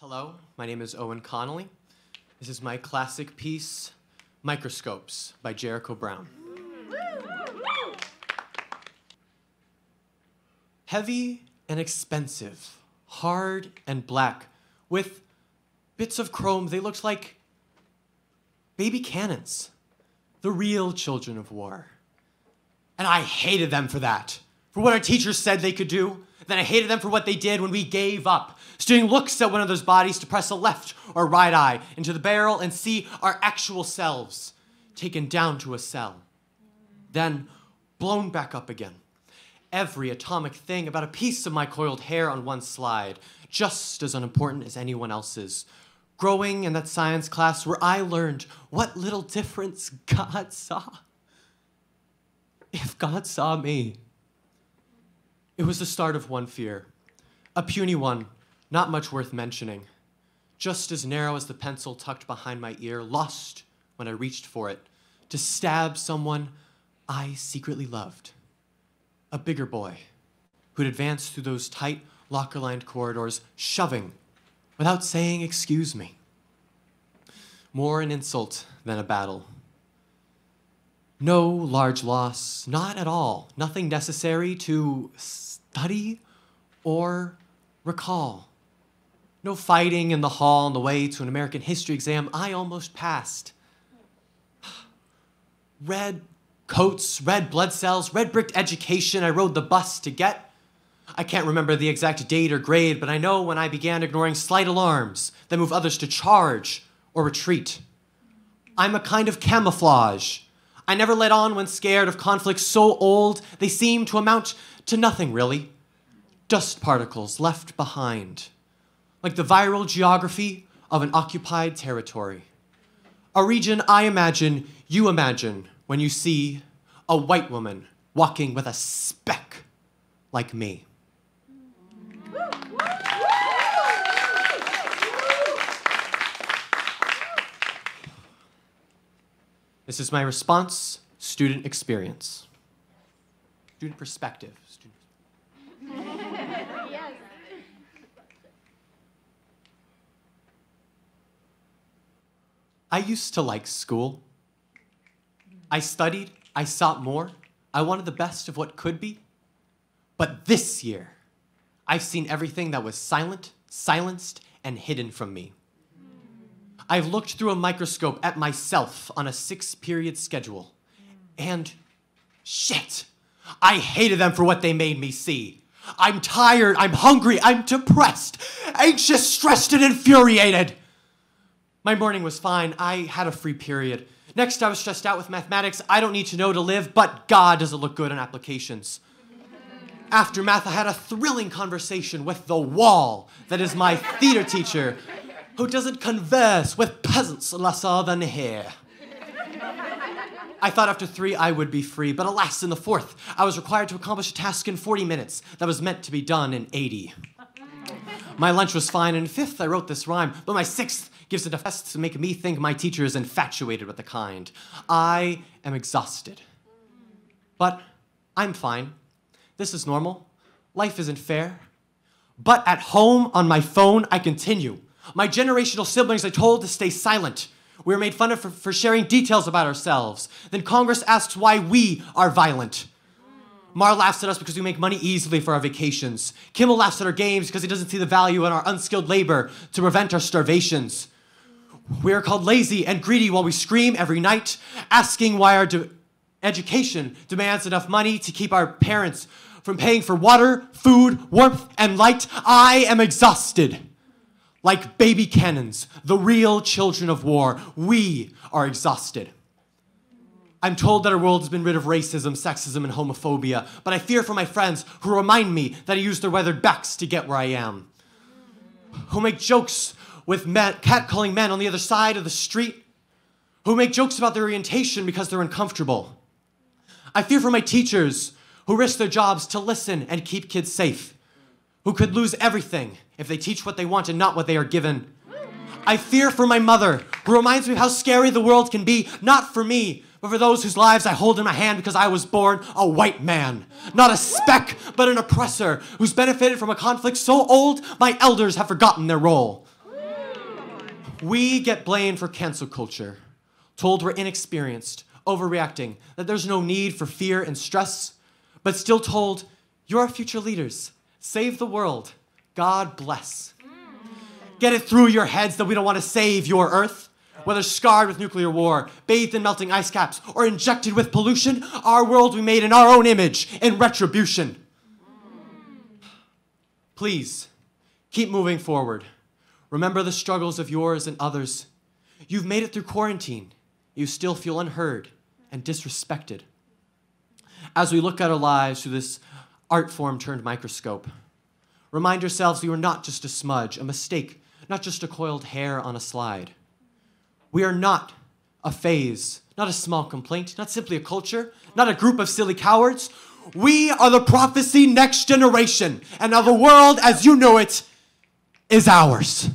Hello, my name is Owen Connolley. This is my classic piece, Microscopes by Jericho Brown. Heavy and expensive, hard and black, with bits of chrome, they looked like baby cannons, the real children of war. And I hated them for that, for what our teachers said they could do. Then I hated them for what they did when we gave up. Student looks at one of those bodies to press a left or right eye into the barrel and see our actual selves taken down to a cell, then blown back up again. Every atomic thing about a piece of my coiled hair on one slide, just as unimportant as anyone else's. Growing in that science class where I learned what little difference God saw. If God saw me. It was the start of one fear, a puny one, not much worth mentioning, just as narrow as the pencil tucked behind my ear, lost when I reached for it, to stab someone I secretly loved, a bigger boy who'd advanced through those tight, locker-lined corridors, shoving without saying excuse me. More an insult than a battle. No large loss, not at all. Nothing necessary to study or recall. No fighting in the hall on the way to an American history exam I almost passed. Red coats, red blood cells, red brick education I rode the bus to get. I can't remember the exact date or grade, but I know when I began ignoring slight alarms that move others to charge or retreat. I'm a kind of camouflage. I never let on when scared of conflicts so old they seem to amount to nothing, really. Dust particles left behind, like the viral geography of an occupied territory. A region I imagine you imagine when you see a white woman walking with a speck like me. This is my response, student experience. Student perspective. Yes. I used to like school. I studied, I sought more. I wanted the best of what could be. But this year, I've seen everything that was silent, silenced, and hidden from me. I've looked through a microscope at myself on a 6-period schedule. And shit, I hated them for what they made me see. I'm tired, I'm hungry, I'm depressed, anxious, stressed, and infuriated. My morning was fine. I had a free period. Next, I was stressed out with mathematics. I don't need to know to live, but God does it look good in applications. After math, I had a thrilling conversation with the wall that is my theater teacher, who doesn't converse with peasants lesser than here. I thought after 3 I would be free, but alas, in the 4th, I was required to accomplish a task in 40 minutes that was meant to be done in 80. My lunch was fine, and in 5th I wrote this rhyme, but my 6th gives it a fest to make me think my teacher is infatuated with the kind. I am exhausted. But I'm fine. This is normal. Life isn't fair. But at home, on my phone, I continue. My generational siblings are told to stay silent. We are made fun of for sharing details about ourselves. Then Congress asks why we are violent. Mar laughs at us because we make money easily for our vacations. Kimmel laughs at our games because he doesn't see the value in our unskilled labor to prevent our starvations. We are called lazy and greedy while we scream every night, asking why our education demands enough money to keep our parents from paying for water, food, warmth, and light. I am exhausted. Like baby cannons, the real children of war, we are exhausted. I'm told that our world has been rid of racism, sexism, and homophobia, but I fear for my friends who remind me that I used their weathered backs to get where I am. Who make jokes with catcalling men on the other side of the street. Who make jokes about their orientation because they're uncomfortable. I fear for my teachers who risk their jobs to listen and keep kids safe. Who could lose everything if they teach what they want and not what they are given. I fear for my mother, who reminds me of how scary the world can be, not for me, but for those whose lives I hold in my hand because I was born a white man. Not a speck, but an oppressor, who's benefited from a conflict so old, my elders have forgotten their role. We get blamed for cancel culture, told we're inexperienced, overreacting, that there's no need for fear and stress, but still told, you're our future leaders. Save the world. God bless. Get it through your heads that we don't want to save your Earth. Whether scarred with nuclear war, bathed in melting ice caps, or injected with pollution, our world we made in our own image, in retribution. Please, keep moving forward. Remember the struggles of yours and others. You've made it through quarantine. You still feel unheard and disrespected. As we look at our lives through this art form turned microscope, remind yourselves we were not just a smudge, a mistake, not just a coiled hair on a slide. We are not a phase, not a small complaint, not simply a culture, not a group of silly cowards. We are the prophecy next generation, and now the world as you know it is ours.